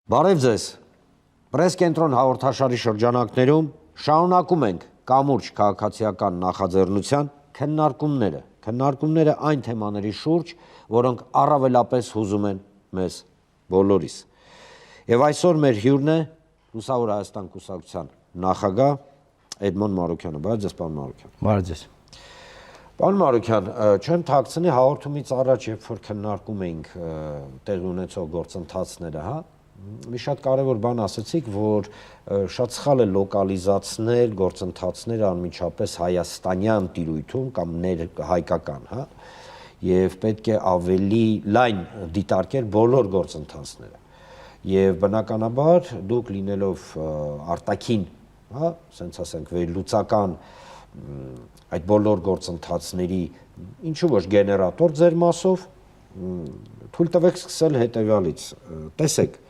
Բարև ձեզ, Պրես կենտրոն հաղորդաշարի շրջանակներում շարունակում ենք կամուրջ քաղաքացիական նախաձեռնության քննարկումները այն թեմաների շուրջ, որոնք առավելապես հուզում են մեզ բոլորիս։ Եվ այսօր մեր հյուրն է Լուսավոր Հայաստան կուսակցության նախագահ Էդմոն Մարուքյանը։ Բարև ձեզ, պարոն Մարուքյան։ Բարև ձեզ։ Պարոն Մարուքյան, չեմ թաքցնի հաղորդումից առաջ, երբ որ քննարկում էինք տեղի ունեցող գործընթացները, մի շատ կարևոր բան ասացիք, որ շատ սխալ է լոկալիզացնել գործընթացները անմիջապես հայաստանյան տիրույթում կամ ներհայկական, եւ պետք է ավելի լայն դիտարկել բոլոր գործընթացները։ Եվ բնականաբար դուք լինելով արտաքին, ասենք ասենք վերլուծական այդ բոլոր գործընթացների ինչու ոչ գեներատոր ձեր մասով թույլ տվեք սկսել հետևյալից։ Տեսեք,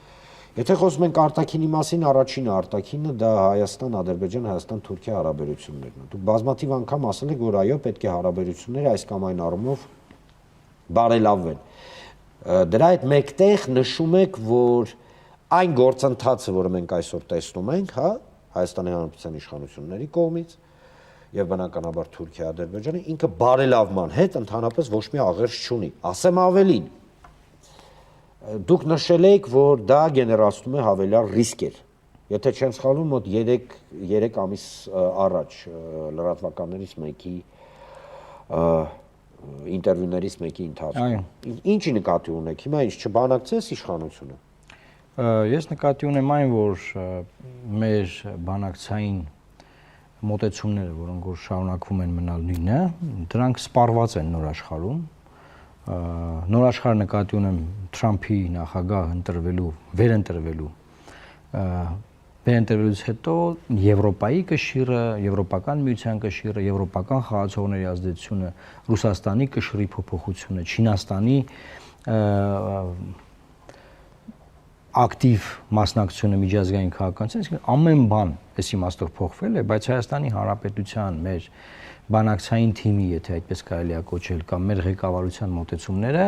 եթե խոսում ենք արտաքինի մասին, առաջինը արտաքինը դա Հայաստան, Ադրբեջան, Հայաստան, Թուրքիա հարաբերություններն են։ Դուք բազմաթիվ անգամ ասել եք, որ այո, պետք է հարաբերությունները այս կամ այն առումով բարելավվեն։ Դրա հետ մեկտեղ նշում եք, որ այն գործընթացը, որը մենք այսօր տեսնում ենք, Հայաստանի Հանրապետության իշխանությունների կողմից եւ բնականաբար Թուրքիա, Ադրբեջանը ինքը բարելավման հետ ընդհանրապես ոչ մի աղերս չունի։ Ասեմ ավելին, դուք նշել եք, որ դա գեներացնում է հավելյալ ռիսկեր։ Եթե չեմ սխալվում, մոտ 3 ամիս առաջ լրատվականներից մեկի ինտերվյուներից մեկի ընթացքում։ Ինչի նկատի ունեք։ Հիմա ինչ չբանակցես իշխանությունը։ Ես նկատի ունեմ այն, որ մեր բանակցային մոտեցումները, որոնք որ շարունակվում են մնալ նույնը, դրանք սպառված են նոր աշխարհում։ Նոր աշխարհ նկատի ունեմ Թրամփի նախագահ վերընտրվելուց հետո Եվրոպայի կշիռը, Եվրոպական միության կշիռը, եվրոպական խաղացողների ազդեցությունը, Ռուսաստանի կշռի փոփոխությունը, Չինաստանի ակտիվ մասնակցությունը միջազգային քաղաքականության, այսինքն ամեն բան այս իմաստով փոխվել է, բայց Հայաստանի Հանրապետության մեր բանակցային թիմի, եթե այդպես կարելի է կոչել, կամ մեր ղեկավարության մոտեցումները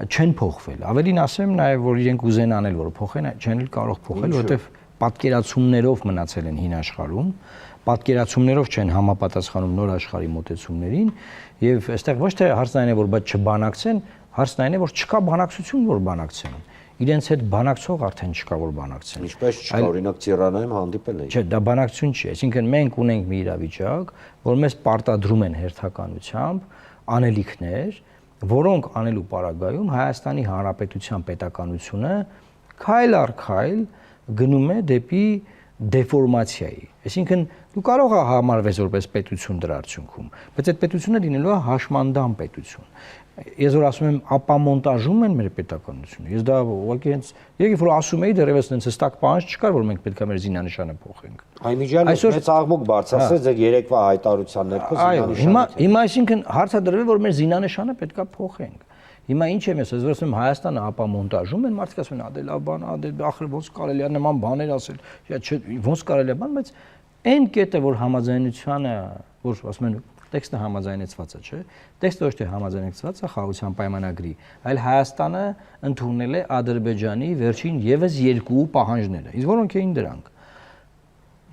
չեն փոխվել։ Ավելին ասեմ նաև, որ իրենք ուզեն անել, որ փոխեն, չեն էլ կարող փոխել, որովհետև պատկերացումներով մնացել են հին աշխարհում, պատկերացումներով չեն համապատասխանում նոր աշխարհի մոտեցումներին, եւ այստեղ ոչ թե հարցն այն է, որ բայց չբանակցեն, հարցն այն է, որ չկա բանակցություն, որ բանակցեն։ Իրենց հետ բանակցող արդեն չկա, որ բանակցեն։ Ինչպես չկա, օրինակ Ծիրանայում հանդիպել էին։ Չէ, դա բանակցություն չի, այսինքն մենք ունենք մի իրավիճակ, որ մեզ պարտադրում են հերթականությամբ անելիքներ, որոնք անելու պարագայում Հայաստանի Հանրապետության պետականությունը քայլ առ քայլ գնում է դեպի դեֆորմացիայի։ Այսինքն դու կարող ես համարվես որպես պետություն դրա արդյունքում, բայց այդ պետությունը լինելու է հաշմանդամ պետություն։ Ես որ ասում եմ ապամոնտաժում են մեր պետականությունը, ես դա ուղղակի հենց երբ որ ասում էի դեռևս հենց հստակ պահանջ չկար, որ մենք պետք է մեր զինանշանը փոխենք։ Այնիջանով մեծ աղմուկ բարձրացրեց ձեր երեկվա հայտարարության ներքո զինանշանը։ Հիմա այսինքն հարցը դրվել որ մեր զինանշանը պետք է փոխենք։ Հիմա ինչ եմ ես ասում Հայաստանը ապամոնտաժում են, մարդիկ ասում են լավ բան, ախր ոնց կարելի է նման բաներ ասել, ոնց կարելի է բան, բայց այն կետը որ համաձայնությանը, որ ասում են տեքստը համաձայնեցված է, չէ՞։ Տեքստը ոչ թե համաձայնեցված է խաղաղության պայմանագրի, այլ Հայաստանը ընդունել է Ադրբեջանի վերջին եւս 2 պահանջները։ Իսկ որոնք էին դրանք։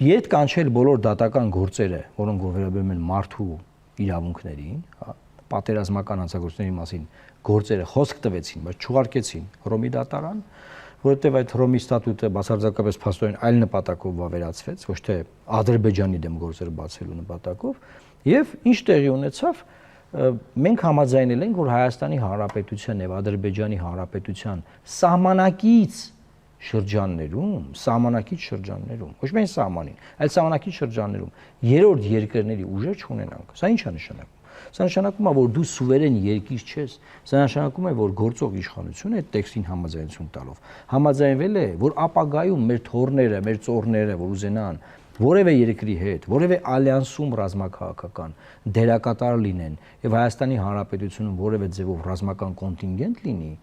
Ետ կանչել բոլոր դատական գործերը, որոնք վերաբերում են մարդու իրավունքներին, պատերազմական հանցագործությունների մասին գործերը խոսք տվեցին, բայց չուղարկեցին Հռոմի դատարան, որովհետև այդ Հռոմի ստատուտը բացարձակապես փաստորեն այլ նպատակով վավերացվեց, ոչ թե Ադրբեջանի դեմ գործեր բացելու նպատակով, եւ ինչ տեղի ունեցավ, մենք համաձայնել ենք, որ Հայաստանի Հանրապետության եւ Ադրբեջանի Հանրապետության սահմանակից շրջաններում, ոչ միայն սահմանին, այլ սահմանակից շրջաններում երրորդ երկրների ուժեր չունենանք։ Սա ինչ է նշանակում։ Սա նշանակում է, որ դու սուվերեն երկիր չես, սա նշանակում է, որ գործող իշխանությունը այդ տեքստին համաձայնություն տալով համաձայնվել է, որ ապագայում մեր թորները, մեր ծոռները, որ ուզենան որևէ երկրի հետ, որևէ ալյանսում ռազմաքաղաքական դերակատար լինեն եւ Հայաստանի Հանրապետությունում որևէ ձևով ռազմական կոնտինգենտ լինի,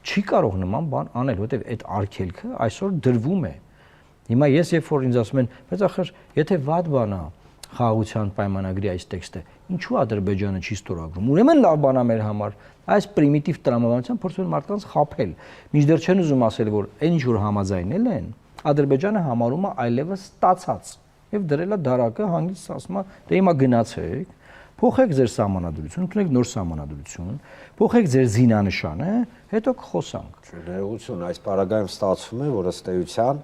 չի կարող նման բան անել, որովհետեւ այդ արգելքը այսօր դրվում է։ Հիմա ես երբ որ ինձ ասում են, բայց ախր եթե վատ բան է, խաղաղության պայմանագրի այս տեքստը, ինչու Ադրբեջանը չի ստորագրում։ Ուրեմն լավ բան է մեր համար։ Այս պրիմիտիվ տրամաբանությամբ փորձում են մարդկանց խաբել։ Մինչդեռ չեն ուզում ասել, որ այն ինչ որ համաձայնել են, Ադրբեջանը համարում է այլևս ստացած եւ դրել է դարակը հանգիստ ասում է, դե հիմա գնացեք, փոխեք ձեր սահմանադրությունը, ունեք նոր սահմանադրություն, փոխեք ձեր զինանշանը, հետո կխոսանք։ Ներողություն, այս պարագայում ստացվում է, որ ըստ էության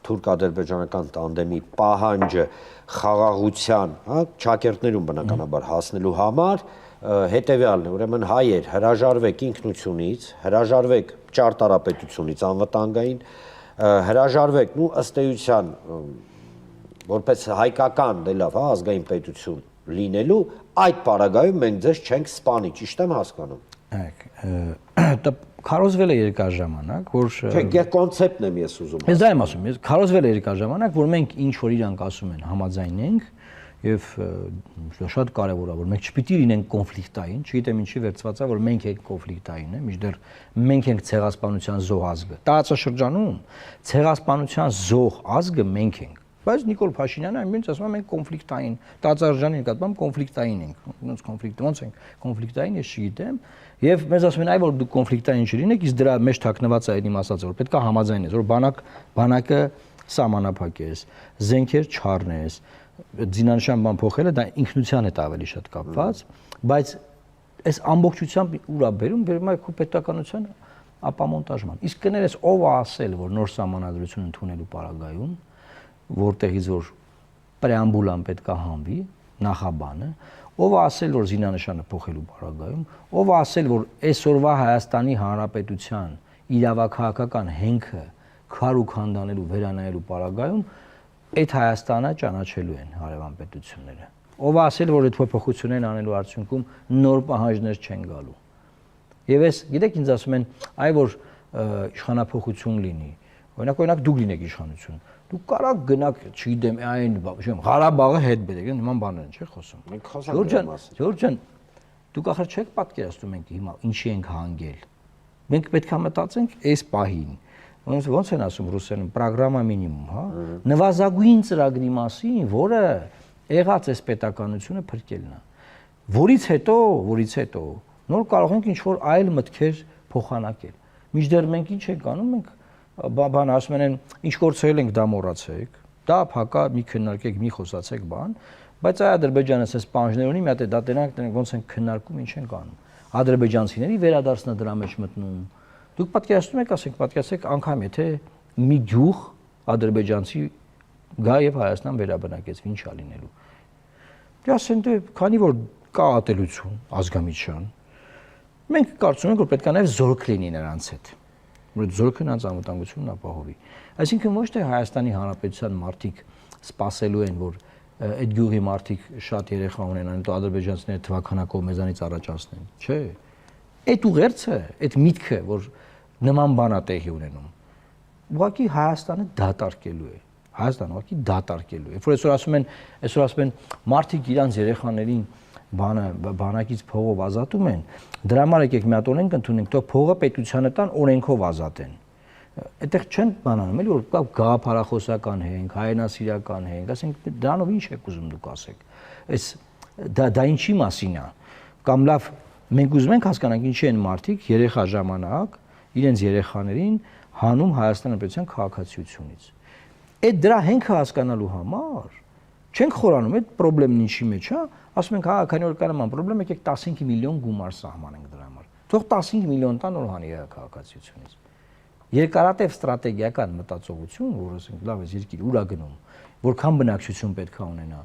թուրք-ադրբեջանական տանդեմի պահանջը խաղաղության, հա, ճակերտներում բնականաբար հասնելու համար հետևյալն է, ուրեմն հայեր հրաժարվեք ինքնությունից, հրաժարվեք ճարտարապետությունից անվտանգային, հրաժարվեք, ըստ էության որպես հայկական, դե լավ, հա, ազգային պետություն լինելու, այդ պարագայում մենք ձեզ չենք սպանի, ճիշտ եմ հասկանում։ Դա քարոզվել է երկար ժամանակ, որ Չէ, կոնցեպտն եմ ես ուզում։ Ես դա եմ ասում, ես քարոզվել է երկար ժամանակ, որ մենք ինչ որ իրանք ասում են, համաձայնենք եւ շատ կարեւոր է, որ մենք չպիտի լինենք կոնֆլիկտային, չգիտեմ ինչի վերծված է, որ մենք ենք կոնֆլիկտային, մինչդեռ մենք ենք ցեղասպանության զոհ ազգը։ Տարածաշրջանում ցեղասպանության զոհ ազգը մենք ենք։ Բայց Նիկոլ Փաշինյանը այնպես ասում է մենք կոնֆլիկտային, տարածաշրջանի նկատմամբ կոնֆլիկտային ենք։ Ոնց կոնֆլիկտ, ոնց ենք կոնֆլիկտային, ես չգիտեմ։ Եվ մեզ ասում են այ որ դուք կոնֆլիկտային չլինեք, իսկ դրա մեջ թաքնված է այն ասածը, որ պետք է համաձայնես, որ բանակը սահմանափակես, զենքեր չառնես, զինանշան բան փոխելը դա ինքնության հետ ավելի շատ կապված, բայց այս ամբողջությամբ ուր է բերում է քո պետականության ապամոնտաժման։ Իսկ կներես ով է ասել, որ նոր սահմանադրություն ընդունելու պարագայում որտեղից որ պրեամբուլան պետք է հանվի, նախաբանը, ով է ասել, որ զինանշանը փոխելու պարագայում, ով է ասել, որ այսօրվա Հայաստանի Հանրապետության իրավաքաղաքական հենքը քարու քանդանելու վերանայելու պարագայում այդ Հայաստանը ճանաչելու են հարևան պետությունները։ Ով է ասել, որ այդ փոփոխություններն անելու արդյունքում նոր պահանջներ չեն գալու։ Եվ ես գիտեք ինձ ասում են, այ որ իշխանափոխություն լինի, օրինակ դուք լինեք իշխանություն, դուք կարաք գնաք, չգիտեմ, այն, Ղարաբաղը հետ բերեք, նման բաներ են, չէ՞ խոսում։ Մենք խոսանք դրա մասին։ Ժորժ ջան, դուք ախր չեք պատկերացնում մենք հիմա ինչի ենք հանգել։ Մենք պետք է մտածենք այս պահին։ Ոնց են ասում ռուսերեն, պրոգրամա մինիմում, հա։ Նվազագույն ծրագրի մասին, որը եղած այս պետականությունը փրկելն է։ Որից հետո նոր կարող ենք ինչ-որ այլ մտքեր փոխանակել։ Մինչդեռ մենք ինչ ենք անում, մենք բան ասում են, ինչ կորցրել ենք դա մոռացեք, դա փակա մի քննարկեք, մի խոսացեք բան, բայց այ Ադրբեջանը ասես պահանջներ ունի, մի հատ է դա տենանք ոնց են քննարկում, ինչ են անում։ Ադրբեջանցիների վերադարձնա դրա մեջ մտնում։ Դուք պատկերացնում եք, պատկերացեք անգամ եթե մի գյուղ ադրբեջանցի գա եւ Հայաստան վերաբնակեցվի, ինչ է լինելու։ Դե ասեն դե քանի որ կա ատելություն ազգամիջյան, մենք կարծում ենք որ պետք է նաեւ զորք լինի նրանց հետ, որ զորքը նրանց անվտանգությունն ապահովի։ Այսինքն ոչ թե Հայաստանի Հանրապետության մարդիկ սпасելու են, որ այդ գյուղի մարդիկ շատ երեխա ունենան, հետո ադրբեջանցիները թվականակով մեզանից առաջ անցնեն, չէ։ Այդ ուղերձը, այդ միտքը, որ նման բան է տեղի ունենում, ուղղակի Հայաստանը դատարկելու է։ Հայաստանը ուղղակի դատարկելու է։ Որ այսօր ասում են մարդիկ իրանց երեխաներին բանակից փողով ազատում են, դրա համար եկեք մի հատ օրենք ընդունենք, թող փողը պետությանը տան օրենքով ազատեն։ Այդտեղ չեն բանանում, էլի որ կա գաղափարախոսական հենք, հայրենասիրական հենք, ասենք դրանով ինչ եք ուզում դուք ասեք։ Այս դա ինչի մասին է։ Կամ լավ մենք ուզում ենք հասկանանք ինչի են մարդիկ երեխա ժամանակ իրենց երեխաներին հանում Հայաստան Հանրապետության քաղաքացիությունից։ Այդ դրա հենքը հասկանալու համար չենք խորանում այդ խնդրեմն ինչի մեջ է, ասում ենք հա քանի որ կա նման խնդրեմ եկեք 15 միլիոն գումար սահմանենք դրա համար։ Թող 15 միլիոն տան որ հանի քաղաքացիությունից։ Երկարատև ստրատեգիական մտածողություն, որ ասենք լավ է երկիր ուր է գնում, որքան բնակչություն պետք է ունենա։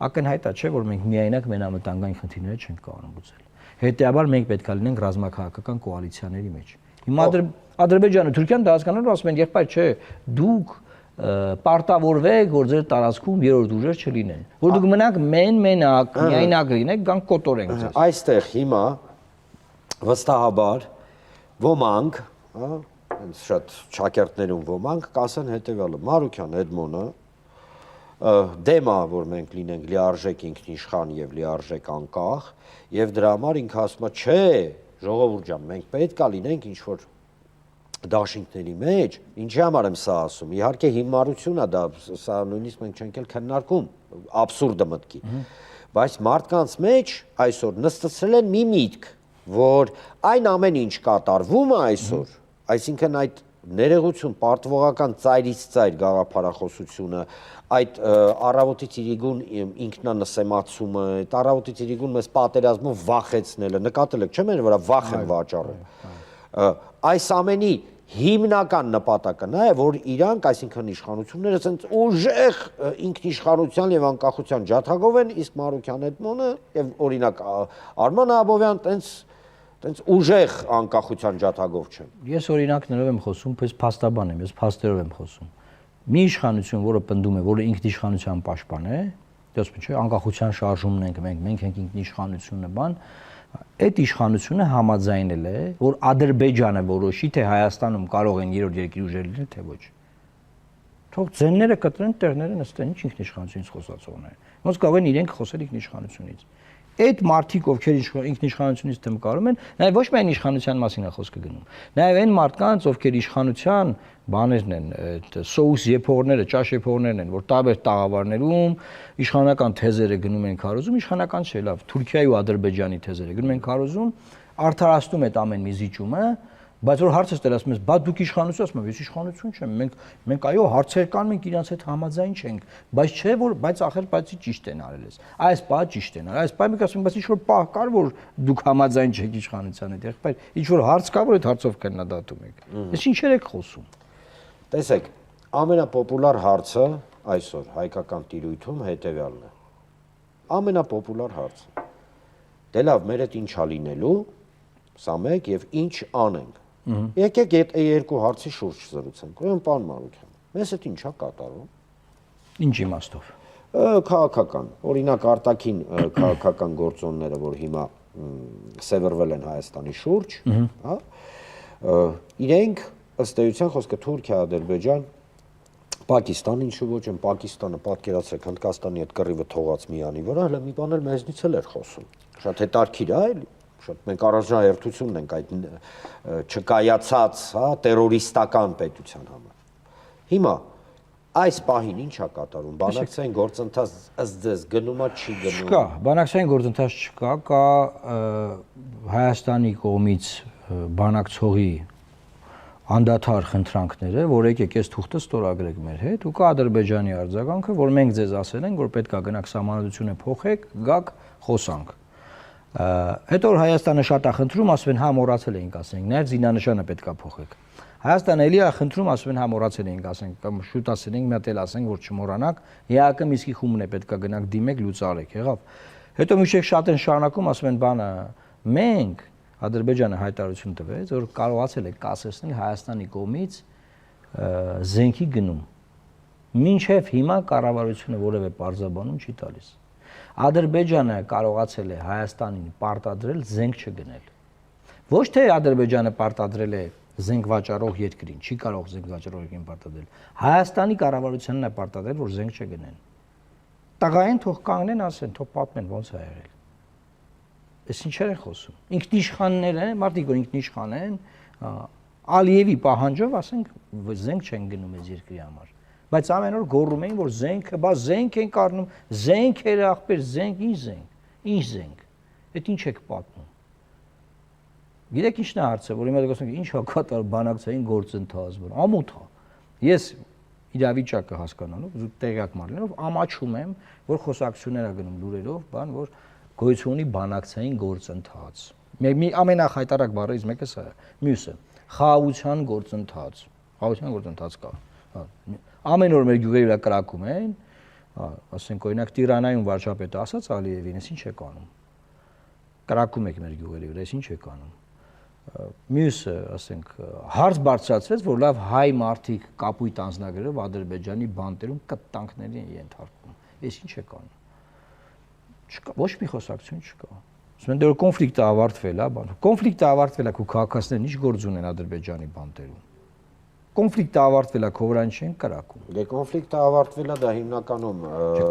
Ակնհայտ է չէ որ մենք միայնակ մենամտանգային խնդիրները չենք կարող լուծել։ Հետեւաբար մենք պետք է լինենք ռազմաքաղաքական կոալիցիաների մեջ։ Հիմա Ադրբեջանը, Թուրքիան դա հասկանալու ասում են եղբայր չէ, դուք պարտավորվեք, որ ձեր տարածքում երրորդ ուժեր չլինեն։ Որ դուք մնաք մենակ, միայնակ լինեք, գանք կոտորենք ձեզ։ Այստեղ հիմա վստահաբար ոմանք, հա, շատ ճակերտներում ոմանք կասեն հետևյալը. Մարուքյան Էդմոնը դեմ է, որ մենք լինենք լիարժեք ինքնիշխան եւ լիարժեք անկախ, եւ դրա համար ինքը ասում է, չէ, ժողովուրդ ջան, մենք պետք է լինենք ինչ որ դաշինքների մեջ, ինչի համար եմ սա ասում, իհարկե հիմարություն է դա, սա նույնիսկ մենք չենք էլ քննարկում, աբսուրդը մտքի, բայց մարդկանց մեջ այսօր նստեցրել են մի միտք, որ այն ամեն ինչ կատարվում է այսօր, այսինքն այդ ներողություն, պարտվողական ծայրից ծայր գաղափարախոսությունը, այդ առավոտից իրիգուն ինքնանսեմացումը, այդ առավոտից իրիգուն մեզ պատերազմով վախեցնելը, նկատել եք, չեմ որ վախ են վաճառել, այս ամենի հիմնական նպատակը նա է, որ իրանք, այսինքն իշխանությունները ցենց ուժեղ ինքնիշխանության եւ անկախության ջաթագով են, իսկ Մարուքյան Էդմոնը եւ օրինակ Արման Աբովյան տենց ուժեղ անկախության ջաթագով չեն։ Ես օրինակներով եմ խոսում, պես փաստաբան եմ, ես փաստերով եմ խոսում։ Մի իշխանություն, որը պնդում է, որը ինքնիշխանության պաշտպան է, դասում չէ, անկախության շարժումն ենք մենք ենք ինքնիշխանությունը բան, այդ իշխանությունը համաձայնել է, որ Ադրբեջանը որոշի, թե Հայաստանում կարող են երրորդ երկրի ուժեր լինել, թե ոչ։ Թող ձենները կտրեն, տեղները նստեն, ինչ ինքնիշխանությունից խոսացողներ։ Ոնց կարող են իրենք խոսել ինքնիշխանությունից։ Այդ մարդիկ, ովքեր ինքնիշխանությունից թմկարում են, նաև ոչ միայն իշխանության մասին է խոսքը գնում, նաև այն մարդկանց, ովքեր իշխանության բաներն են, այդ սոուս եփողները, ճաշ եփողներն են, որ տարբեր տաղավարներում իշխանական թեզերը գնում են քարոզում, իշխանական չէ, լավ, Թուրքիայի ու Ադրբեջանի թեզերը գնում են քարոզում, արդարացնում այդ ամեն մի զիջումը, բայց որ հարցը ստել ասում ես, բա դուք իշխանություն ասում ես, ես իշխանություն չեմ, մենք այո հարցեր կան, մենք իրանց հետ համաձայն չենք, բայց չէ որ բայց ախր բացի ճիշտ են արել ես։ Այս բա ճիշտ են արել, այս բա մենք ասում ենք, բայց ինչ որ պահ կար, որ դուք համաձայն չեք իշխանության հետ, եղբայր, ինչ որ հարց կա, որ այդ հարցով քննադատում եք։ Ես ինչեր եք խոսում։ Տեսեք, ամենապոպուլար հարցը այսօր հայկական տիրույթում հետևյալն է։ Ամենապոպուլար հարցը։ Դե լավ, մեր հետ ինչա լինելու, սա մեկ եւ ինչ անենք։ Եկեք այդ երկու հարցի շուրջ զրուցենք։ Ուրեմն, պարոն Մարուքյան, մեզ հետ ինչա կատարում։ Ինչ իմաստով։ Քաղաքական, օրինակ արտաքին քաղաքական գործոնները, որ հիմա սևեռվել են Հայաստանի շուրջ, հա, իրենք ըստ էության խոսքը Թուրքիա, Ադրբեջան, Պակիստան, ինչու ոչ են Պակիստանը պատկերացրեք Հնդկաստանի այդ կռիվը թողած միանի վրա, հələ մի բան էլ մեզնից էլ էր խոսում։ Շատ հետաքրքիր է, էլի։ Շատ մենք առաջնահերթություն ենք այդ չկայացած, հա, տերորիստական պետության համար։ Հիմա այս պահին ի՞նչ է կատարում։ Բանակցային գործընթաց ըստ ձեզ գնում է, չի գնում։ Չկա, բանակցային գործընթաց չկա, կա Հայաստանի կողմից բանակցողի անդադար խնդրանքները, որ եկեք այս թուղթը ստորագրեք մեր հետ, ու կա Ադրբեջանի արձագանքը, որ մենք ձեզ ասել ենք, որ պետք է գնաք սահմանադրությունը փոխեք, գաք խոսանք։ Հետո որ Հայաստանը շատ է խնդրում, ասում են հա մոռացել էինք ասենք, նաև զինանշանը պետք է փոխեք։ Հայաստանը էլի է խնդրում, ասում են հա մոռացել էինք ասենք, կամ շուտ ասել ենք, մի հատ էլ ասենք, որ չմոռանաք, ԵԱԿ Միսկի խումբն է պետք է գնաք դիմեք լուծարեք, եղավ։ Հետո միշտ շատ են շարունակում, ասում են բանը, մենք Ադրբեջանը հայտարարություն տվեց, որ կարողացել է կասեցնել Հայաստանի կողմից զենքի գնում։ Մինչև հիմա կառավարությունը որևէ պարզաբանում չի տալիս։ Ադրբեջանը կարողացել է Հայաստանին պարտադրել զենք չգնել։ Ոչ թե Ադրբեջանը պարտադրել է զենք վաճառող երկրին, չի կարող զենք վաճառող երկրին պարտադրել։ Հայաստանի կառավարությանն է պարտադրել, որ զենք չգնեն։ Տղային թող կանգնեն, ասեն, թող պատմեն ոնց է եղել։ Էս ինչեր են խոսում։ Ինքնիշխաններ են, մարդիկ որ ինքնիշխան են, Ալիևի պահանջով ասենք զենք չեն գնում այս երկրի համար։ Բայց ամեն օր գոռում էին, որ զենքը, բա զենք են կառնում, զենքեր ախպեր, զենք, ինչ զենք։ Այդ ինչ եք պատմում։ Գիտեք ինչն է հարցը, որ հիմա դուք ասում եք, ինչ հակատար բանակցային գործընթաց, որ ամոթ է։ Ես իրավիճակը հասկանալով, տեղյակ մարմինով ամաչում եմ, որ խոսակցություններ է գնում լուրերով, բան, որ գոյություն ունի բանակցային գործընթաց։ Մի ամենախայտարակ բառերից մեկը սա է։ Մյուսը խաղաղության գործընթաց։ Խաղաղության գործընթաց կա։ Ամեն օր մեր գյուղերի վրա կրակում են, ասենք օրինակ Տիրանայում վարչապետը ասաց Ալիևին, ես ինչ եք անում։ Կրակում եք մեր գյուղերի վրա, ես ինչ եք անում։ Մյուսը, ասենք, հարց բարձրացրեց, որ լավ հայ մարդիկ կապույտ անձնագրերով Ադրբեջանի բանտերում կտանքների են ենթարկվում։ Ես ինչ եք անում։ Չկա, ոչ մի խոսակցություն չկա։ Ասում են դեռ կոնֆլիկտը ավարտվել է, բան։ Կոնֆլիկտը ավարտվել է, ու քաղաքացիներն ինչ գործ ունեն Ադրբեջանի բանտերում։ կոնֆլիկտը ավարտվել է, քո վրա ինչ են կրակում։ Դե կոնֆլիկտը ավարտվել է, դա հիմնականում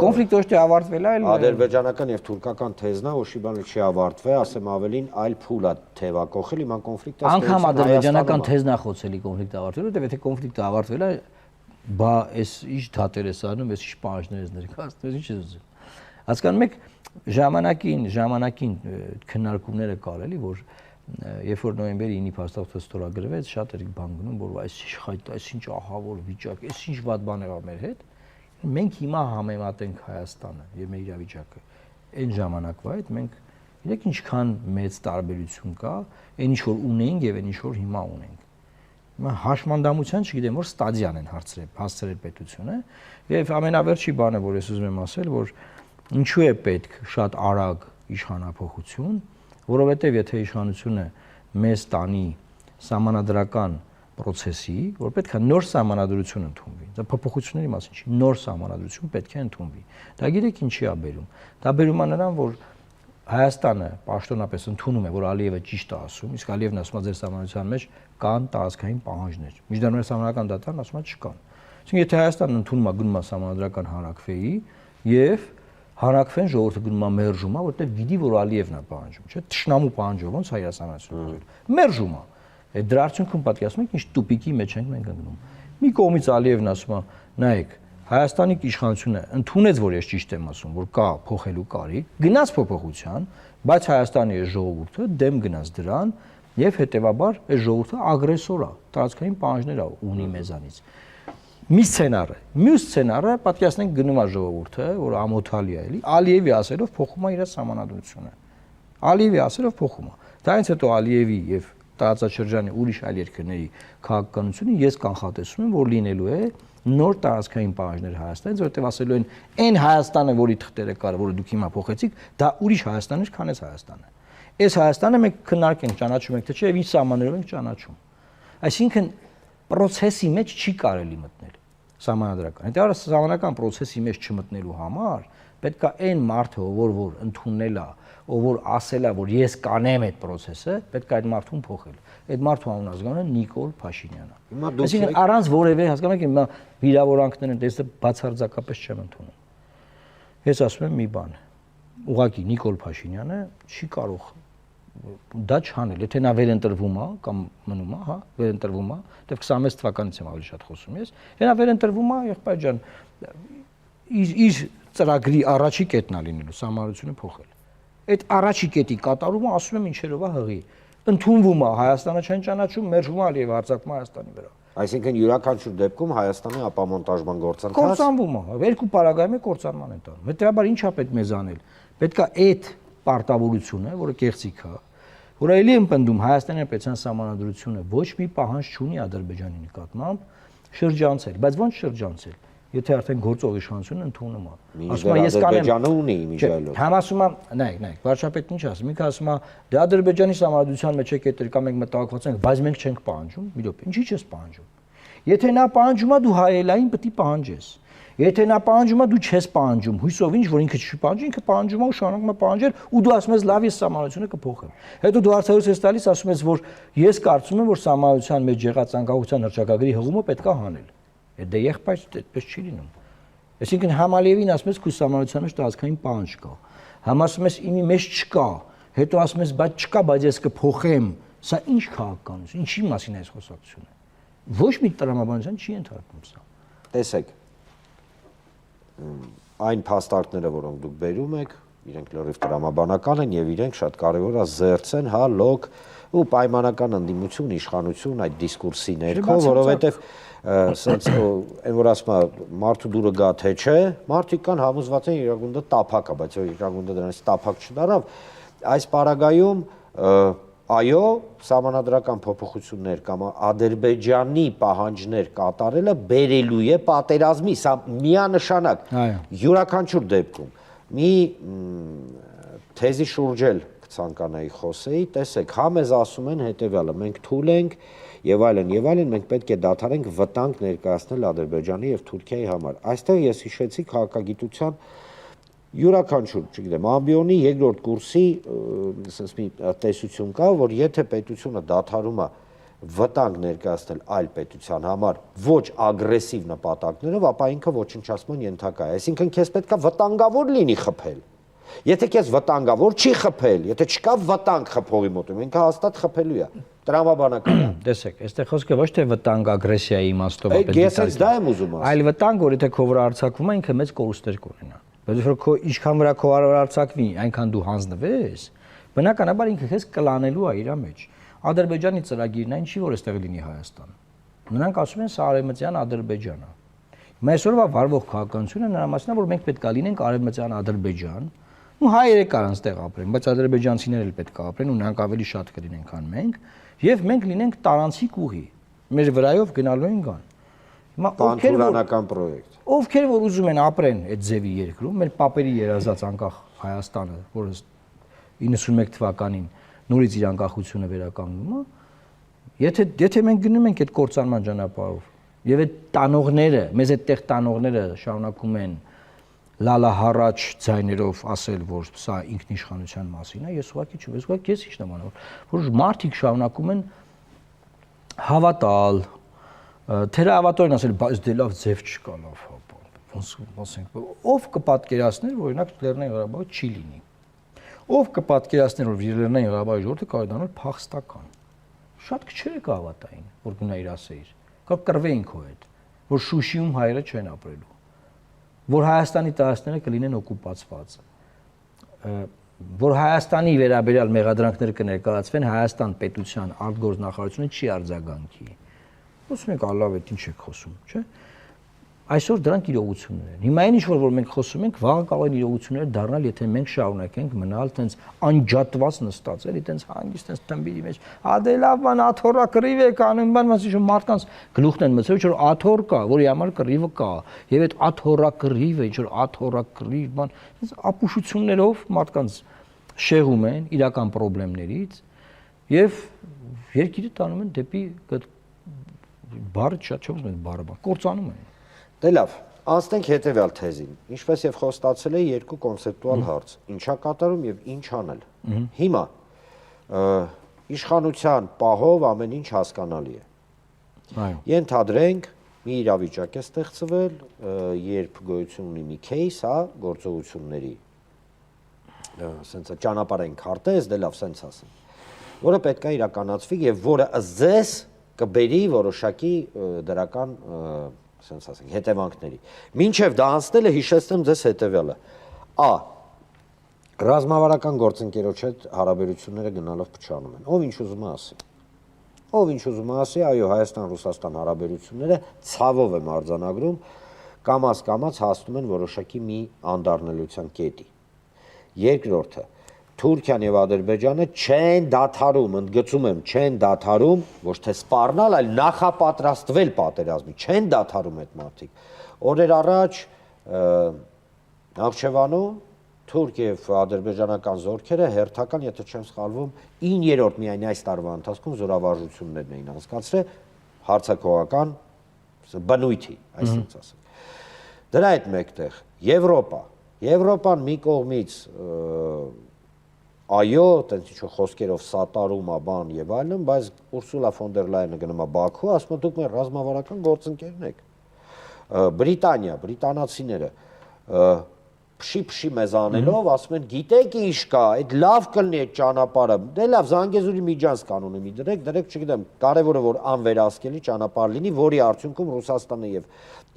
Կոնֆլիկտը ոչ թե ավարտվել է, այլ ադրբեջանական եւ թուրքական թեզն է, որ շի բանը չի ավարտվել, ասեմ ավելին, այլ փուլ է թեվակողել, հիմա կոնֆլիկտը անգամ ադրբեջանական թեզն է խոցելի կոնֆլիկտը ավարտվել, որտեղ եթե կոնֆլիկտը ավարտվել է, բա այս ինչ դատեր է սարնում, այս ինչ պահանջներ է ներկայացնում, ինչ է ուզում։ Հասկանում եք, ժամանակին քննարկումները կար էլի, որ երբ որ նոյեմբերի 9-ի փաստաթղթը ստորագրվեց, շատ էր բան գնում, որ այս ինչ խայտ, այս ինչ ահավոր վիճակ, այս ինչ վատ բան եղավ մեր հետ։ Մենք հիմա համեմատենք Հայաստանը եւ մեր իրավիճակը։ Այն ժամանակվա հետ մենք իրեք ինչքան մեծ տարբերություն կա, այն ինչ որ ունենք եւ այն ինչ որ հիմա ունենք։ Հիմա հաշմանդամության չգիտեմ, որ ստադիան են հասցրել պետությունը եւ ամենավերջի բանը, որ ես ուզում եմ ասել, որ ինչու է պետք շատ արագ իշխանափոխություն, որովհետև եթե իշխանությունը մեզ տանի սահմանադրական process-ի, որ պետք է նոր սահմանադրություն ընդունվի։ Դա փոփոխությունների մասին չի, նոր սահմանադրություն պետք է ընդունվի։ Դա գիտեք ինչի է բերում։ Դա բերում է նրան, որ Հայաստանը պաշտոնապես ընդունում է, որ Ալիևը ճիշտ է ասում, իսկ Ալիևն ասում է ձեր սահմանության մեջ կան տարածքային պահանջներ։ Միջնորդ սահմանադրական դատարան ասում է չկան։ Այսինքն եթե Հայաստանն ընդունում է գնում է սահմանադրական հանրաքվեի եւ հանրաքվեն ժողովուրդը գնում է մերժում է, որտեղ գիտի որ Ալիևն է պահանջում, չէ՞, թշնամու պահանջով ոնց է իրասահմանությունը փոխել։ Մերժում է։ Այդ դրա արդյունքում պատկերացնում եք ինչ տուպիկի մեջ ենք մենք ընկնում։ Մի կողմից Ալիևն ասում է, նայեք, Հայաստանի իշխանությունը ընդունեց, որ ես ճիշտ եմ ասում, որ կա փոխելու կարիք, գնաց փոփոխության, բայց Հայաստանի ժողովուրդը դեմ գնաց դրան եւ հետեւաբար այս ժողովուրդը ագրեսոր է, տարածքային պահանջներ ունի մեզանից։ Մի սցենարը, մյուս սցենարը պատկերացնենք գնում է ժողովուրդը, որ ամոթալի է, էլի, Ալիևի ասելով փոխում է իր սահմանադրությունը։ Ալիևի ասելով փոխում է։ Դրանից հետո Ալիևի եւ տարածաշրջանի ուրիշ այլ երկրների քաղաքականությունը ես կանխատեսում եմ, որ լինելու է նոր տարածքային պահանջներ Հայաստանից, որտեղ ասելու են այն Հայաստանը, որի թղթերը կար, որը դուք հիմա փոխեցիք, դա ուրիշ Հայաստան էր, քան այս Հայաստանը։ Այս Հայաստանը մենք քննարկենք, ճանաչում ենք թե չէ, եւ ինչ սահմաններով ենք ճանաչում։ Այսինքն process-ի մեջ չի կարելի մտնել սահմանադրական։ Հետո սահմանական process-ի մեջ չմտնելու համար պետք է այն մարդը, որ ընդունել է, որ ասել է, որ ես կանեմ այդ process-ը, պետք է այդ մարդուն փոխել։ Այդ մարդու անունը զգանը Նիկոլ Փաշինյանն է։ Հիմա դուք Այսինքն առանց որևէ, հասկանում եք, հիմա վիրավորանքներն դեսը բացարձակապես չեմ ընդունում։ Ես ասում եմ մի բան։ Ուղղակի Նիկոլ Փաշինյանը չի կարող դա չանել, եթե նա վերընտրվում է կամ մնում է, հա, վերընտրվում է, դեռ 26 թվականից եմ ավելի շատ խոսում ես, եթե նա վերընտրվում է, եղբայր ջան, իր ծրագրի առաջի կետն է լինելու սահմանությունը փոխել։ Այդ առաջի կետի կատարումը ասում եմ ինչերով է հղի։ Ընդունվում է, Հայաստանը չեն ճանաչում, մերժվում է եւ հարձակվում Հայաստանի վրա։ Այսինքն յուրաքանչյուր դեպքում Հայաստանի ապամոնտաժման գործընթաց կործանվում է, երկու պարագայում է կործանման են տանում։ Հետեւաբար ի՞նչ է պետք մեզ անել։ Պետք է այդ պարտավորությունը, որը կեղծիք է, որը էլի ընդդում Հայաստանի պետության սահմանադրությունը ոչ մի պահանջ չունի Ադրբեջանի նկատմամբ շրջանցել, բայց ո՞նց շրջանցել։ Եթե արդեն գործող իշխանությունը ընդունում է։ Ասում է ես կանեմ Ադրբեջանը ունի իմիջայլով։ Համ ասում է, նայեք, վարչապետն ինչ ասում, ինքը ասում է, դե Ադրբեջանի սահմանադրության մեջ եք դեր կամ մենք մտահոգված ենք, բայց մենք չենք պահանջում, մի րոպե, ինչի՞ չես պահանջում։ Եթե նա պահանջում է, դու հայելային պետք է պահանջես։ Եթե նա պահանջում է, դու չես պահանջում, հույսով ինչ, որ ինքը չի պահանջի, ինքը պահանջում է ու շարունակում է պահանջել, ու դու ասում ես լավ, ես սահմանությունը կփոխեմ։ Հետո դու հարցերից ես տալիս, ասում ես, որ ես կարծում եմ, որ սահմանության մեջ եղած անկախության հռչակագրի հղումը պետք է հանել։ Դե եղբայր այդպես չի լինում։ Այսինքն Համալիևին ասում ես քո սահմանության մեջ տարածքային պահանջ կա։ Համ ասում ես իմի մեջ չկա, հետո ասում ես բայց չկա, բայց ես կփոխեմ։ Սա ինչ քաղաքականություն, ինչի մասին է այս խոսակցությունը։ Ոչ մի տրամաբանության չի ենթարկվում սա։ Տեսեք, այն փաստարկները, որոնք դուք բերում եք, իրենք լրիվ տրամաբանական են եւ իրենք շատ կարեւոր է զերծեն, հա, լոկ ու պայմանական ընդդիմություն, իշխանություն այդ դիսկուրսի ներքո, որովհետեւ սենց այն որ ասում է մարդու դուրը գա թե չէ, մարդիկ կան համոզված են իրավունքը տափակ է, բայց իրավունքը դրանից տափակ չդարավ, այս պարագայում այո, սահմանադրական փոփոխություններ կամ Ադրբեջանի պահանջներ կատարելը բերելու է պատերազմի, սա միանշանակ յուրաքանչյուր դեպքում մի թեզի շուրջ էլ կցանկանայի խոսեի, տեսեք, հա մեզ ասում են հետեւյալը, մենք թույլ ենք եւ այլն, մենք պետք է դադարենք վտանգ ներկայացնել Ադրբեջանի եւ Թուրքիայի համար։ Այստեղ ես հիշեցի քաղաքագիտության յուրաքանչյուր, չգիտեմ, ամբիոնի երկրորդ կուրսի ասես մի տեսություն կա, որ եթե պետությունը դադարում է վտանգ ներկայացնել այլ պետության համար ոչ ագրեսիվ նպատակներով, ապա ինքը ոչնչացման ենթակա է։ Այսինքն քեզ պետքա վտանգավոր լինի խփել։ Եթե քեզ վտանգավոր չի խփել, եթե չկա վտանգ խփողի մոտում, ինքը հաստատ խփելու է։ Տրամաբանական է։ Տեսեք, այստեղ խոսքը ոչ թե վտանգ ագրեսիայի իմաստով է, Ես դա եմ ուզում ասել։ այլ վտանգ, որ եթե քո վրա արձակվում է, ինքը մեծ կորուստներ կունենա։ Բայց որ քո ինչքան վրա քո վրա արձակվի, այնքան դու հանձնվես, բնականաբար ինքը քեզ կլանելու է իր մեջ։ Ադրբեջանի ծրագիրն այն չի, որ այստեղ լինի Հայաստան։ Նրանք ասում են սա արևմտյան Ադրբեջանն է։ Այսօրվա վարվող քաղաքականությունը նրա մասն է, որ մենք պետք է լինենք արևմտյան Ադրբեջան, ու հայերը կարող ստեղ ապրեն, բայց ադրբեջանցիները էլ պետք է ապրեն ու նրանք ավելի շատ կլինեն, քան մենք, եւ մենք լինենք տարանցիկ ուղի։ Մեր վրայով գնալու են գան։ Հիմա Պանթուրանական պրոյեկտ։ Ովքեր որ ուզում են ապրեն այդ ձևի երկրում, մեր պապերի երազած անկախ Հայաստանը, որը 91 թվականին նորից իր անկախությունը վերականգնում է, եթե մենք գնում ենք այդ կործանման ճանապարհով եւ այդ տանողները, մեզ այդտեղ տանողները շարունակում են լալահառաջ ձայներով ասել, որ սա ինքնիշխանության մասին է, ես ուղղակի չեմ, ես ուղղակի ես իշտեմ անում, որ մարդիկ շարունակում են հավատալ, թերահավատորեն ասել, բայց դե լավ ձև չկա, լավ, ոնց ասենք, ով կպատկերացներ, որ օրինակ Լեռնային Ղարաբաղը չի լինի։ Ով կպատկերացներ, որ Լեռնային Ղարաբաղի ժողովուրդը կարող է դառնալ փախստական։ Շատ քչերը կհավատային, որ գնայր ասեիր, կարող կռվեին քո հետ, որ Շուշիում հայերը չեն ապրելու, որ Հայաստանի տարածքները կլինեն օկուպացված, որ Հայաստանի վերաբերյալ մեղադրանքներ կներկայացվեն Հայաստան պետության արտգործնախարարությունը չի արձագանքի։ Խոսում եք ալավ է, ինչ եք խոսում, չէ՞։ Այսօր դրանք իրողություններ են։ Հիմա այն ինչ որ մենք խոսում ենք, վաղը կարող են իրողություններ դառնալ, եթե մենք շարունակենք մնալ տենց անջատված նստած, էլի տենց հանգիստ տենց թմբիրի մեջ։ Ադե լավ բան աթոռա կռիվ է կանում, բան մասի շո մարդկանց գլուխն են մցել, որ աթոռ կա, որի համար կռիվը կա, եւ այդ աթոռա կռիվը, ինչ որ աթոռա կռիվ, բան, տենց ապուշություններով մարդկանց շեղում են իրական խնդիրներից եւ երկիրը տանում են դեպի բառը շատ չեմ ուզում բառը, կործանում են։ Դե լավ, անցնենք հետևյալ թեզին։ Ինչպես եւ խոստացել էի, երկու կոնցեպտուալ հարց. ինչա կատարում եւ ինչ անել։ Հիմա իշխանության պահով ամեն ինչ հասկանալի է։ Այո։ Ենթադրենք, մի իրավիճակ է ստեղծվել, երբ գոյություն ունի մի кейս, հա, գործողությունների սենց ճանապարհային քարտեզ, դե լավ, սենց ասեմ, որը պետք է իրականացվի եւ որը ըզես կբերի որոշակի դրական սենց ասենք, հետևանքների։ Մինչև դա անցնելը հիշեցնեմ ձեզ հետևյալը։ Ա. Ռազմավարական գործընկերոջ հետ հարաբերությունները գնալով փչանում են։ Ով ինչ ուզում է ասի։ Ով ինչ ուզում է ասի, այո, Հայաստան-Ռուսաստան հարաբերությունները ցավով եմ արձանագրում, կամաց հասնում են որոշակի մի անդառնելիության կետի։ Երկրորդը, Թուրքիան եւ Ադրբեջանը չեն դադարում, ընդգծում եմ, չեն դադարում, ոչ թե սպառնալ, այլ նախապատրաստվել պատերազմի, չեն դադարում այդ մարդիկ։ Օրեր առաջ Նախճեվանում թուրք եւ ադրբեջանական զորքերը հերթական, եթե չեմ սխալվում, 9-րդ միայն այս տարվա ընթացքում զորավարժություններն էին անցկացրել հարձակողական բնույթի, այսպես ասեմ։ Դրա հետ մեկտեղ Եվրոպան մի կողմից այո, տենց ինչ-որ խոսքերով սատարում է բան եւ այլն, բայց Ուրսուլա ֆոն դեր Լայենը գնում է Բաքու, ասում է դուք մեր ռազմավարական գործընկերն եք։ Բրիտանիա, բրիտանացիները փշի մեզ անելով ասում են գիտեք ինչ կա, այդ լավ կլինի այդ ճանապարհը։ Դե լավ, Զանգեզուրի Միջանցք անունը մի դրեք, չգիտեմ, կարևորը որ անվերահսկելի ճանապարհ լինի, որի արդյունքում Ռուսաստանը եւ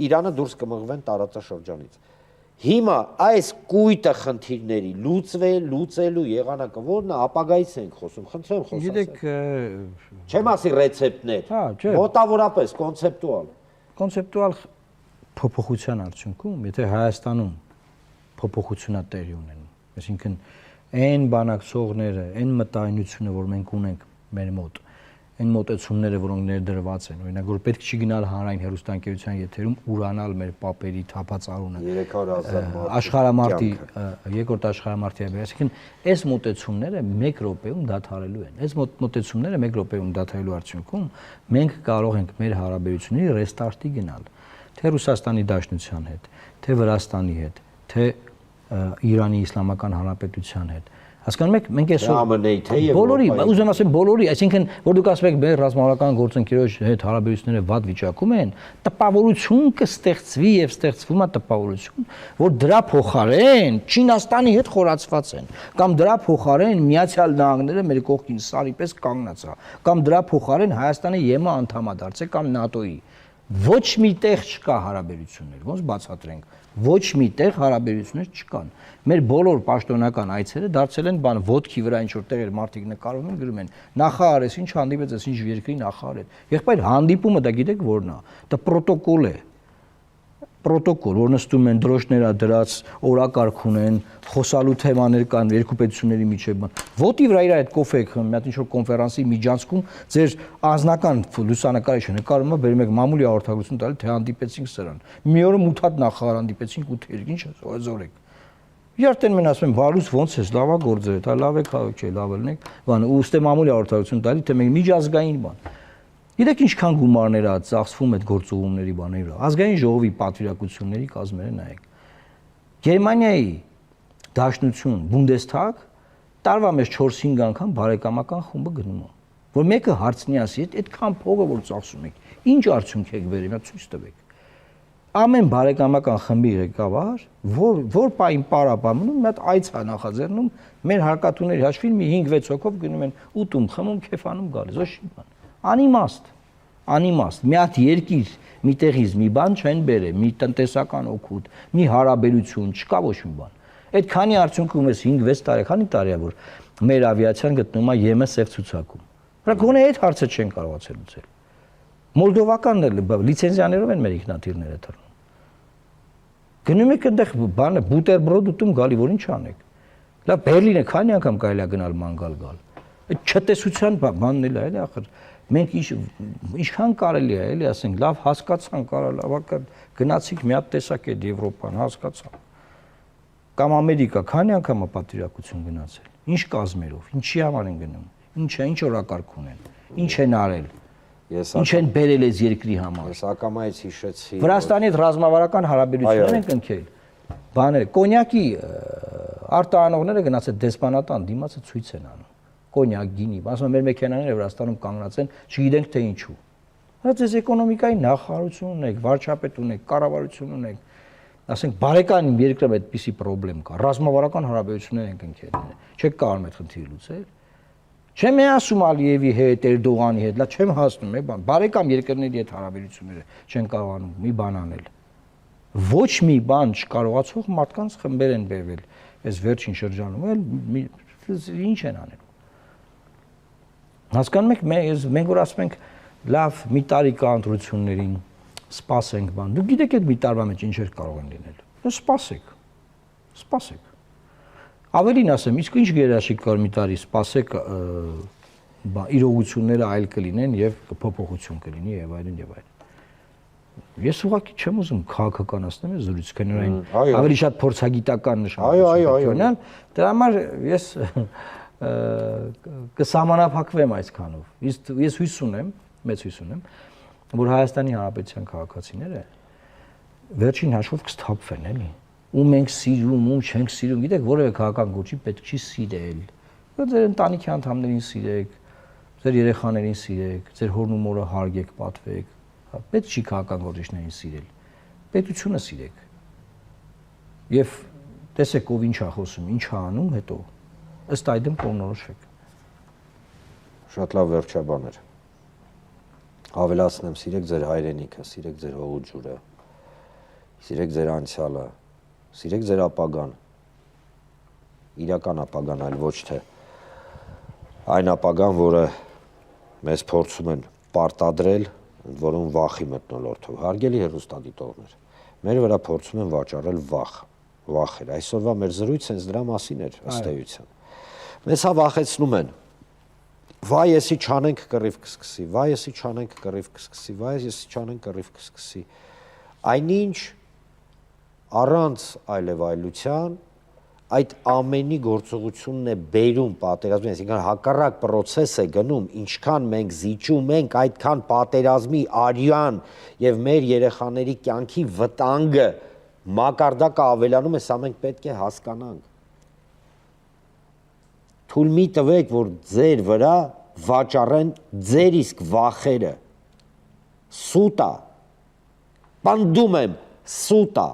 Իրանը դուրս կմղվեն տարածաշրջանից։ Հիմա այս կույտը խնդիրների լուծելու եղանակը որն է, ապագայից ենք խոսում, խնդրեմ խոսացեք։ Գիտեք, չեմ ասի ռեցեպտներ, մոտավորապես կոնցեպտուալ փոփոխության արդյունքում, եթե Հայաստանում փոփոխությունա տեղի ունենում, այսինքն այն բանակցողները, այն մտայնությունը, որ մենք ունենք մեր մոտ, այն մոտեցումները, որոնք ներդրված են, օրինակ որ պետք չի գնալ հանրային հեռուստաընկերության եթերում ուրանալ մեր պապերի թափած արունը 300,000 աշխարհամարտի երկրորդ աշխարհամարտի է, այսինքն այս մոտեցումները 1 րոպեում դադարելու են։ Այս մոտեցումները 1 րոպեում դադարելու արդյունքում մենք կարող ենք մեր հարաբերությունների ռեստարտի գնալ, թե Ռուսաստանի Դաշնության հետ, թե Վրաստանի հետ, թե Իրանի Իսլամական Հանրապետության հետ։ Հասկանում եք, մենք այսօր ԱՄՆ-ի թե եւ բոլորի, ուզում ասեմ բոլորի, այսինքն որ դուք ասում եք մեր ռազմավարական գործընկերոջ հետ հարաբերությունները վատ վիճակում են, տպավորություն կստեղծվի եւ ստեղծվում է տպավորություն, որ դրա փոխարեն Չինաստանի հետ խորացված են, կամ դրա փոխարեն Միացյալ Նահանգները մեր կողքին սարի պես կանգնած է, կամ դրա փոխարեն Հայաստանը ԵՄ անդամադարձ է կամ ՆԱՏՕ-ի։ Ոչ մի տեղ չկա հարաբերություններ, ոնց բացատրենք։ Ոչ մի տեղ հարաբերություններ չկան։ Մեր բոլոր պաշտոնական այցերը դարձել են բան ոդքի վրա ինչ որ տեղեր մարդիկ նկարում են, գրում են նախարարես ինչ հանդիպեց, ինչ երկրի նախարար է։ Եղբայր հանդիպումը դա գիտեք որն է։ Դա պրոտոկոլ է։ Պրոտոկոլ, որ նստում են դրոշները դրած, օրակարգ ունեն, խոսալու թեմաներ կան երկու պետությունների միջև բան։ Ոտի վրա իր այդ կոֆե խմում, մի հատ ինչ որ կոնֆերանսի միջանցքում ձեր անձնական լուսանկարիչը նկարում է, բերում եք մամուլի հաղորդագրություն տալի, թե հանդիպեցինք սրան։ Մի օրը մութատ նախարար հանդիպեցինք ու թե ինչ զորեք։ Երբ մեն ասում եմ, բարուս ոնց ես, լավ է գործերը, դա լավ է քաղաք չէ, լավ ելնեք, բան, ու ուստե մամուլի հաղորդագրություն տալի, թե մենք միջազգային բան։ Գիտեք ինչքան գումարներ է ծախսվում այդ գործողումների բաների վրա։ Ազգային ժողովի պատվիրակությունների կազմերը նայեք։ Գերմանիայի Դաշնություն, Բունդեսթագ տարվա մեջ 4-5 անգամ բարեկամական խումբը գնում է, որ մեկը հարցնի ասի, այդքան փողը որ ծախսում եք, ինչ արդյունք եք բերում, նա ցույց տվեք։ Ամեն բարեկամական խմբի ղեկավար, որ պայն պարապանում, մի հատ այց է նախաձեռնում, մեր հարկատուների հաշվին մի 5-6 հոգով գնում են ուտում, խմում, քեֆանում գալիս, ոչ մի բան։ Անիմաստ, մի հատ երկիր, մի տեղից մի բան չեն բերել, մի տնտեսական օգուտ, մի հարաբերություն, չկա ոչ մի բան։ Այդ քանի արդյունքում էս 5-6 տարի, քանի տարի է որ մեր ավիացիան գտնում է ԵՄ սև ցուցակում։ Հələ գոնե այդ հարցը չեն կարողացել լուծել։ Մոլդովականները լիցենզիաներով են մեր ինքնաթիռները թռնում։ Գնում եք այնտեղ բանը բուտերբրոդ ուտում գալի, որ ինչ անեք։ Լավ Բերլինը քանի անգամ կարելի է գնալ մանգալ գալ։ Այդ չտեսության բանն էլ է, էլի ախր մենք ինչքան կարելի է, էլի ասենք, լավ հասկացան, կարա լավական գնացիք մի հատ տեսակ այդ Եվրոպան, հասկացան։ Կամ Ամերիկա քանի անգամ է պատվիրակություն գնացել։ Ինչ կազմերով, ինչի համար են գնում, ինչ օրակարգ ունեն, ինչ են արել, ինչ են բերել այս երկրի համար։ Ես ակամայից հիշեցի։ Վրաստանի հետ ռազմավարական հարաբերություններ են կնքել։ Բաներ, կոնյակի արտահանողները գնացել դեսպանատան դիմացը ցույց են անում։ Կոնյակ, գինի, ասում մեր մեքենաները Վրաստանում կանգնած են, չգիտենք թե ինչու։ Հա ձեզ էկոնոմիկայի նախարարություն ունեք, վարչապետ ունեք, կառավարություն ունեք, ասենք բարեկան երկրում այդպիսի խնդրեմ կա, ռազմավարական հարաբերություններ են կնքել։ Չեք կարող այդ խնդիրը լուծել։ Չեմ ասում Ալիևի հետ, Էրդողանի հետ, լա չեմ հասնում, բան, բարեկամ երկրների հետ հարաբերությունները չեն կարողանում մի բան անել։ Ոչ մի բան չկարողացող մարդկանց խմբեր են բերվել այս վերջին շրջանում, ինչ են անել։ Հասկանում եք, մենք որ ասում ենք լավ մի տարի կա ընտրություններին, սպասենք բան։ Դուք գիտեք այդ մի տարվա մեջ ինչեր կարող են լինել։ Սպասեք։ Ավելին ասեմ, իսկ ինչ գերաշիկ կար մի տարի սպասեք, իրողությունները այլ կլինեն եւ փոփոխություն կլինի եւ այլն եւ այլն։ Ես ուղղակի չեմ ուզում քաղաքականացնել զրույցքերային ավելի շատ փորձագիտական նշանակություն։ Դրա համար ես կսահմանափակվեմ այսքանով։ Ես հույս ունեմ, մեծ հույս ունեմ, որ Հայաստանի Հանրապետության քաղաքացիները վերջին հաշվով կսթափվեն, էլի։ Ում ենք սիրում, ում չենք սիրում, գիտեք, որևէ քաղաքական գործի պետք չի սիրել։ Ձեր ընտանիքի անդամներին սիրեք, ձեր երեխաներին սիրեք, ձեր հորն ու մորը հարգեք, պատվեք։ Պետք չի քաղաքական գործիչներին սիրել։ Պետությունը սիրեք։ Եվ տեսեք ով ինչ է խոսում, ինչ է անում, հետո ըստ այդմ կողմնորոշվեք։ Շատ լավ վերջաբան էր։ Ավելացնեմ, սիրեք ձեր հայրենիքը, սիրեք ձեր հողու ջուրը, սիրեք ձեր անցյալը, սիրեք ձեր ապագան, իրական ապագան, այլ ոչ թե այն ապագան, որը մեզ փորձում են պարտադրել, որում վախի մթնոլորտով, հարգելի հեռուստադիտողներ, մեր վրա փորձում են վաճառել վախեր, այսօրվա մեր զրույցը հենց դրա մասին էր ըստ էության, մեզ հա վախեցնում են, վայ եսի չանենք կռիվ կսկսի, վայ եսի չանենք կռիվ կսկսի, վայ եսի չանենք կռիվ կսկսի, այնինչ առանց այլևայլության այդ ամենի գործողությունն է բերում պատերազմին, այսինքն հակառակ պրոցես է գնում, ինչքան մենք զիջում ենք, այդքան պատերազմի արյան եւ մեր երեխաների կյանքի վտանգը մակարդակը ավելանում է, սա մենք պետք է հասկանանք։ թույլ մի տվեք, որ ձեր վրա վաճառեն ձեր իսկ վախերը։ Սուտ է։ Պնդում եմ, սուտ է։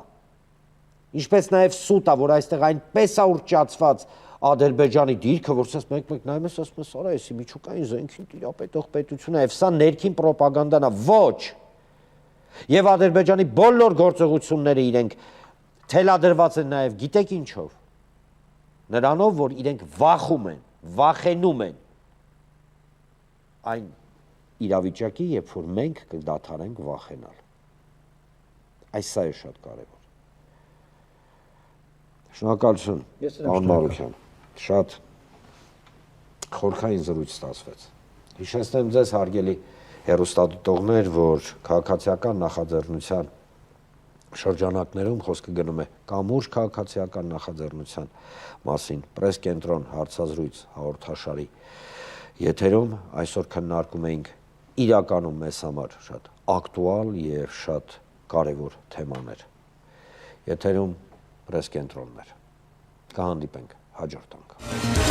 Ինչպես նաև սուտ է, որ այստեղ այնպես է ուռճացված Ադրբեջանի դիրքը, որ ասես մեկ-մեկ նայում ես, ասում ես, արա, էսի միջուկային զենքին տիրապետող պետությունը է, սա ներքին պրոպագանդան է, ոչ։ Եվ Ադրբեջանի բոլոր գործողությունները իրենք թելադրված են նաև, գիտեք ինչով։ Նրանով, որ իրենք վախում են, վախենում են այն իրավիճակի, երբ որ մենք կդադարենք վախենալ։ Այս սա է շատ կարևոր։ Շնորհակալություն, պարոն Մարուքյան, շատ խորքային զրույց ստացվեց։ Հիշեցնեմ ձեզ, հարգելի հեռուստադիտողներ, որ քաղաքացիական նախաձեռնության շրջանակներում խոսքը գնում է կամուրջ քաղաքացիական նախաձեռնության մասին, պրեսկենտրոն հարցազրույց հաղորդաշարի եթերում այսօր քննարկում էինք իրականում մեզ համար շատ ակտուալ եւ շատ կարևոր թեմաներ։ Եթերում պրեսկենտրոններ։ Կհանդիպենք հաջորդ անգամ։